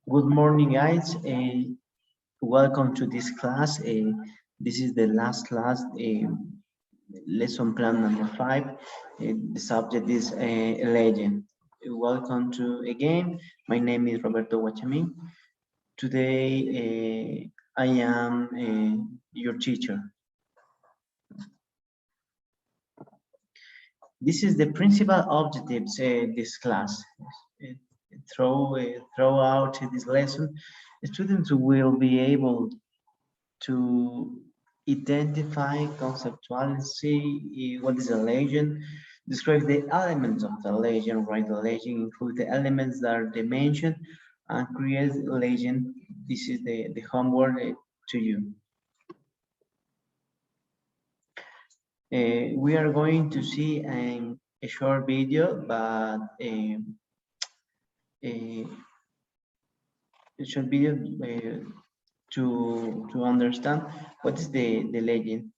Good morning, guys. Welcome to this class. This is the last class, lesson plan number 5. The subject is legend. Welcome to again. My name is Roberto Guachamin. Today, I am your teacher. This is the principal objectives this class. Uh, Throughout this lesson, students will be able to identify, conceptualize what is a legend, describe the elements of the legend, write the legend, include the elements that are dimensioned, and create a legend. This is the homework to you. We are going to see a short video, but a short video to understand what is the legend.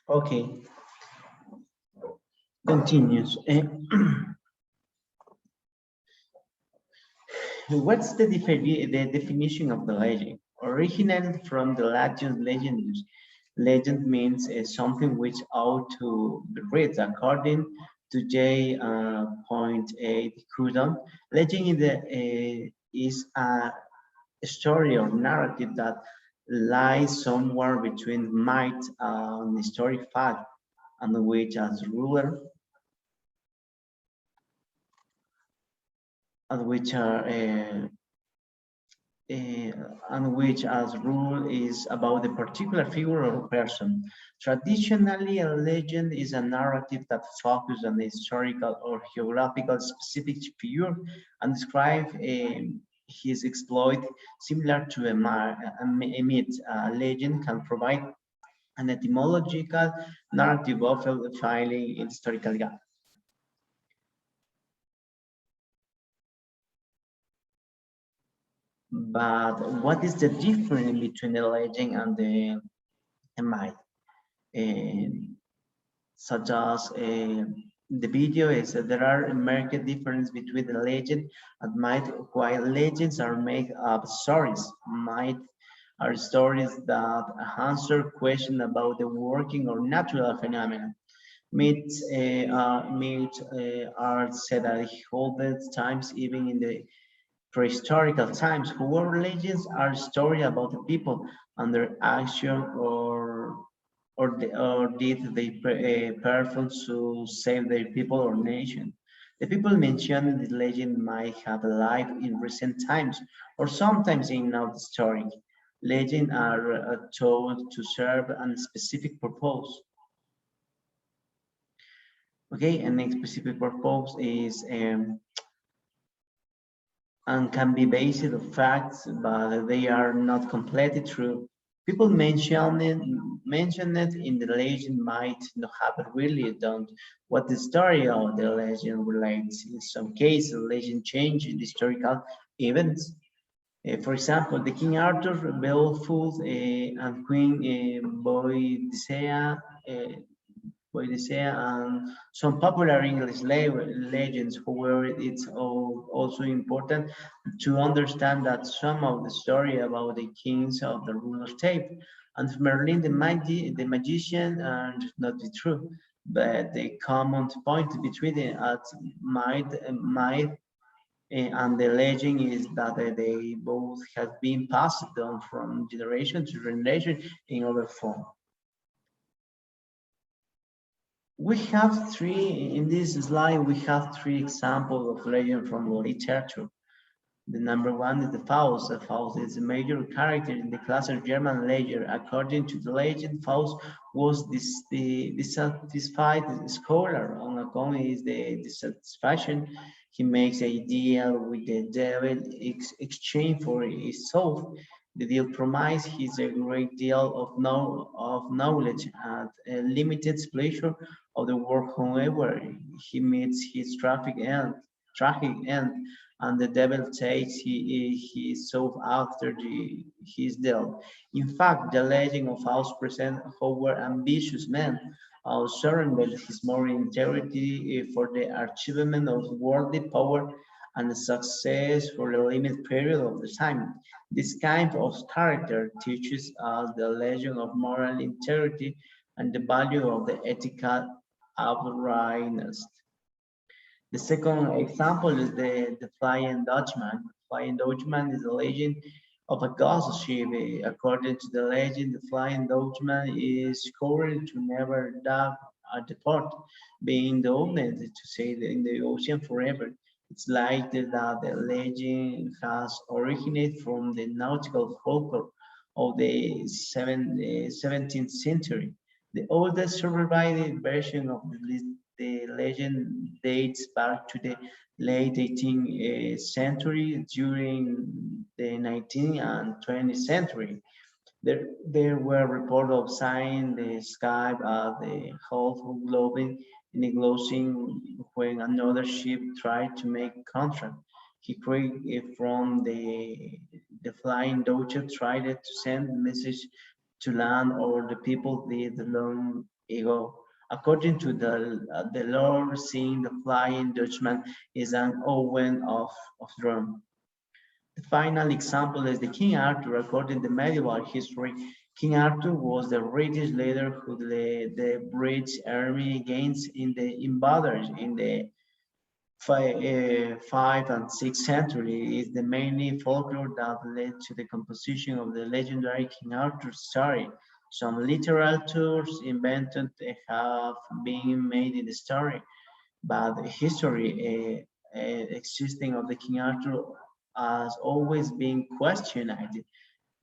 Okay, continues. What's the definition of the legend? Originated from the Latin legendus. Legend means something which ought to be read according to J.8 Cudon. Legend is a story or narrative that lies somewhere between myth and historic fact, and which as ruler and which are and which as rule is about a particular figure or person. Traditionally, a legend is a narrative that focuses on a historical or geographical specific figure and describe his exploit similar to a myth. A legend can provide an etymological narrative often filling in historical gap. But what is the difference between a legend and a myth? And such as the video is that there are a marked difference between the legend and myth. While legends are made up stories, myth are stories that answer questions about the working or natural phenomena. Myths are said at older times, even in the prehistorical times. However, legends are stories about the people and their action or did they perform to save their people or nation. The people mentioned in the legend might have lived in recent times or sometimes in now the story. Legends are told to serve a specific purpose. Okay, and a specific purpose is and can be based on facts, but they are not completely true. People mention it in the legend might not have really done what the story of the legend relates. In some cases, the legend changes the historical events. For example, the King Arthur, Beowulf, and Queen Boadicea and some popular English legends. However, it's also important to understand that some of the story about the kings of the ruler's tape and Merlin the magician are not the true, but the common point between the might and the legend is that they both have been passed down from generation to generation in other form. We have in this slide, we have three examples of legend from literature. The number one is the Faust. The Faust is a major character in the classic German legend. According to the legend, Faust was the dissatisfied scholar. On account is the dissatisfaction, he makes a deal with the devil exchange for his soul. The deal promises his a great deal of knowledge at a limited pleasure of the world. However, he meets his tragic end, and the devil takes his soul after his death. In fact, the legend of Faust presents how ambitious man surrendered his moral integrity for the achievement of worldly power and success for a limited period of the time. This kind of character teaches us the lesson of moral integrity and the value of the ethical uprightness. The second example is the Flying Dutchman. Flying Dutchman is a legend of a ghost ship. According to the legend, the Flying Dutchman is discovered to never dock at the port, being doomed to sail in the ocean forever. It's likely that the legend has originated from the nautical folklore of the 17th century. The oldest surviving version of the legend dates back to the late 18th century. During the 19th and 20th century, there were reports of seeing the sky at the half globe in a glossing when another ship tried to make contact. He created from the flying Dutch tried to send a message to land, or the people did learn ego. According to the lore, seeing the Flying Dutchman is an omen of doom. The final example is the King Arthur. According to medieval history, King Arthur was the British leader who led the British army against in the invaders in the 5th and 6th century. Is the mainly folklore that led to the composition of the legendary King Arthur story. Some literal tours invented have been made in the story, but the history existing of the King Arthur has always been questioned.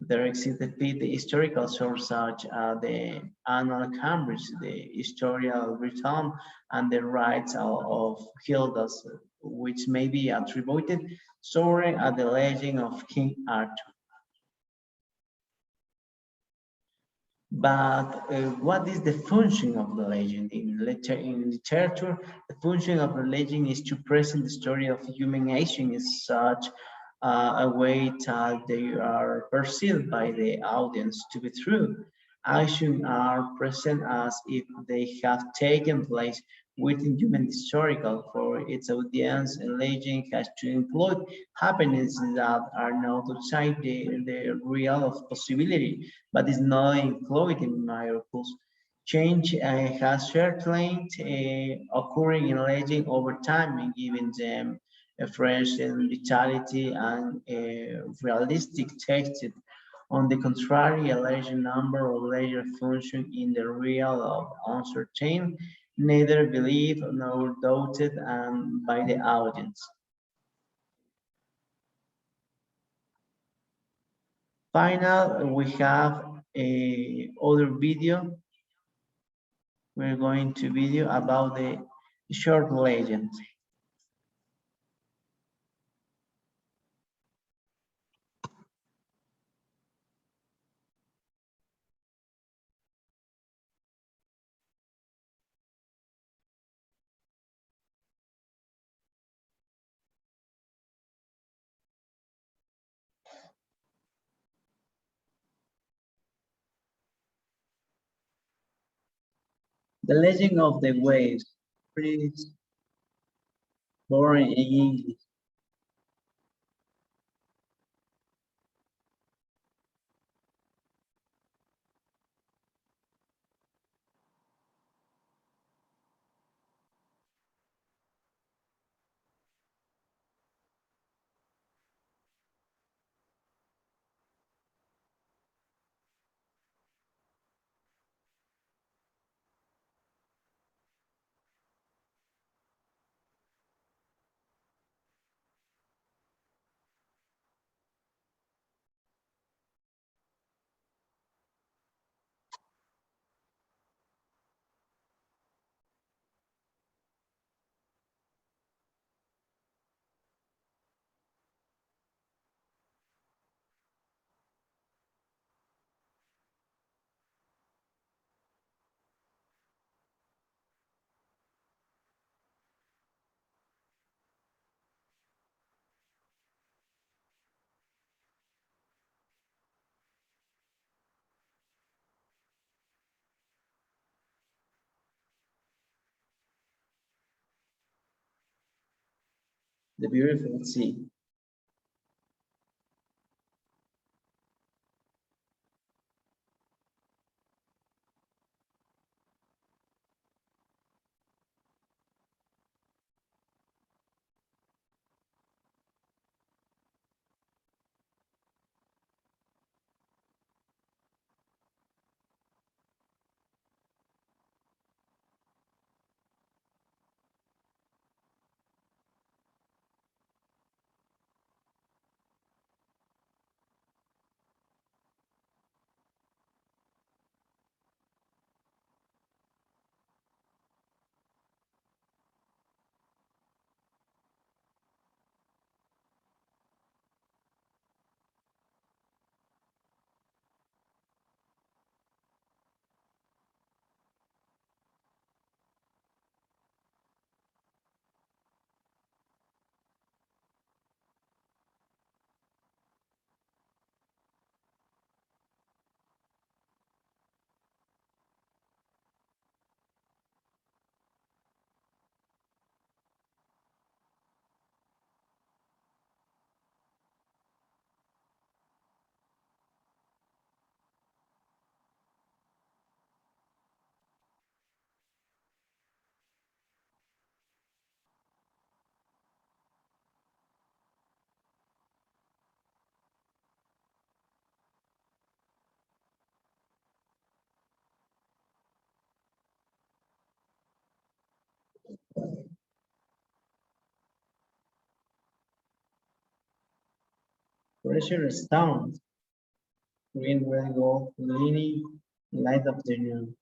There exist the historical sources such as the Annal Cambridge, the Historia Britannica, and the rites of Gildas, which may be attributed solely at the legend of King Arthur. But what is the function of the legend? In literature, the function of the legend is to present the story of human action in such a way that they are perceived by the audience to be true. Actions are present as if they have taken place within human historical. For its audience, a legend has to include happenings that are not outside the real of possibility, but is not included in miracles. Change has certainly occurring in legend over time and giving them a fresh and vitality and realistic text. On the contrary, a large number of legend function in the real of uncertain, neither believed nor doubted by the audience. Final, we have a other video. We're going to video about the short legend. The Legend of the Waves, Prince, born in English. The Beautiful Sea. Precious stones, green, red, gold, lily, light afternoon.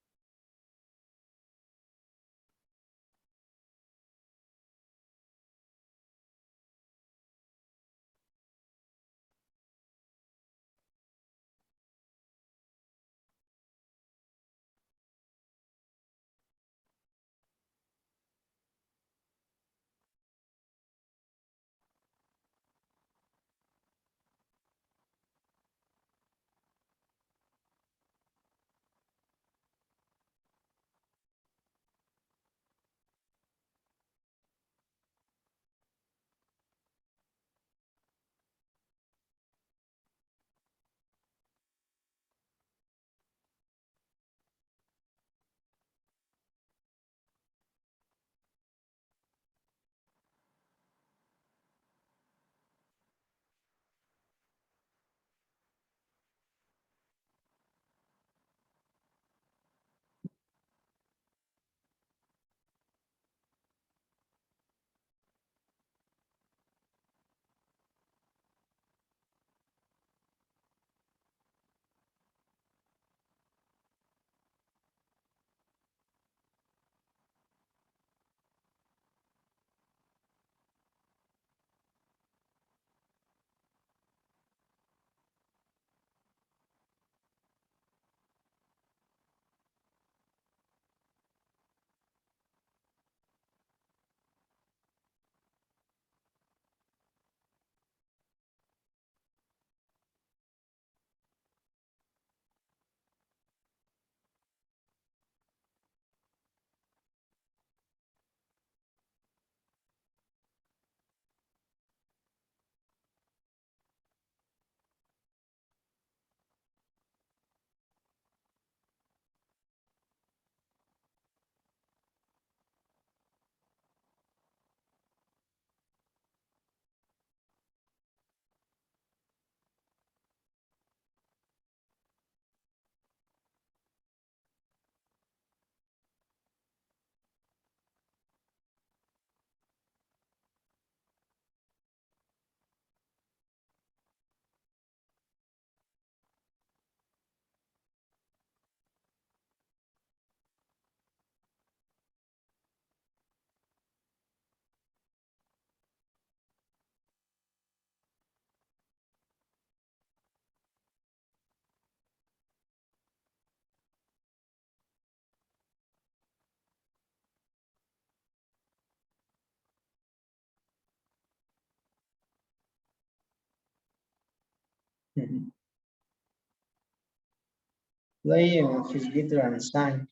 Play his guitar and sing.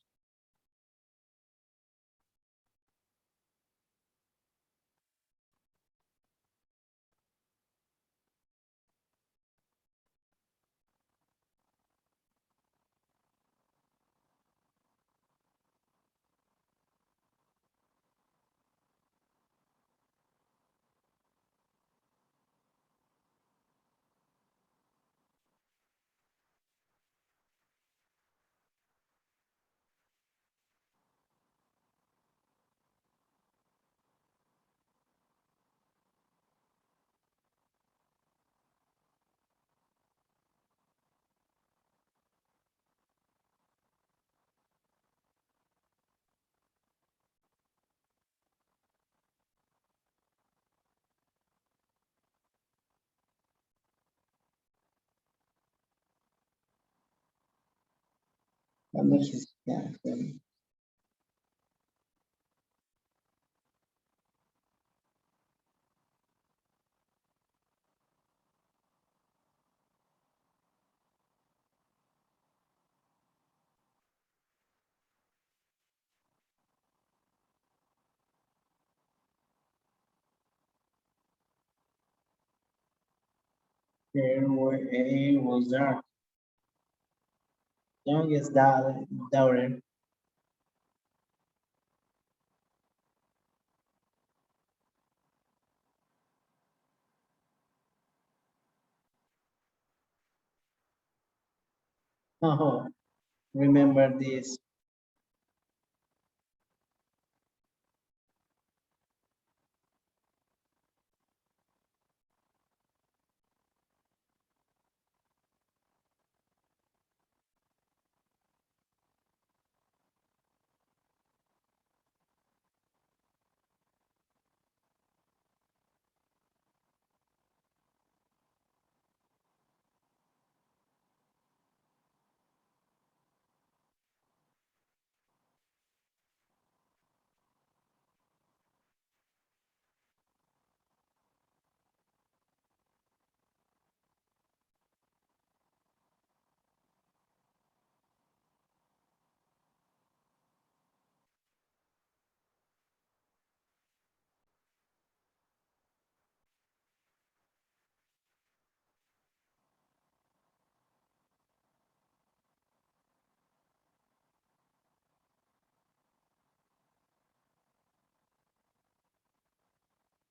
What makes his It was dark. Youngest daughter. Oh, remember this.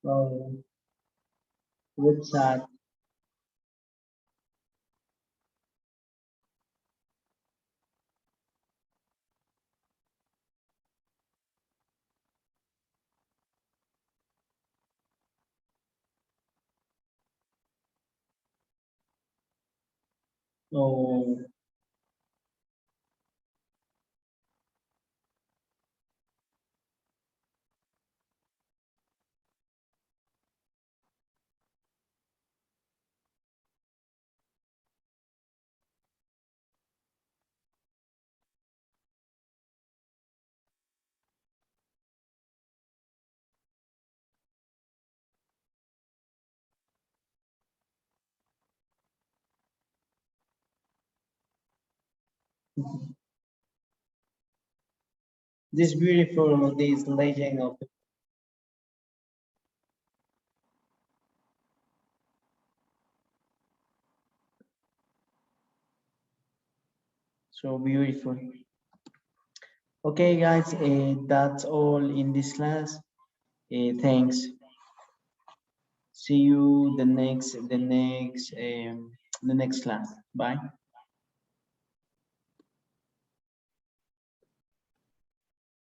Oh, that's sad. Oh, this beautiful, this legend of so beautiful. Okay, guys, that's all in this class. Thanks. See you the next class. Bye.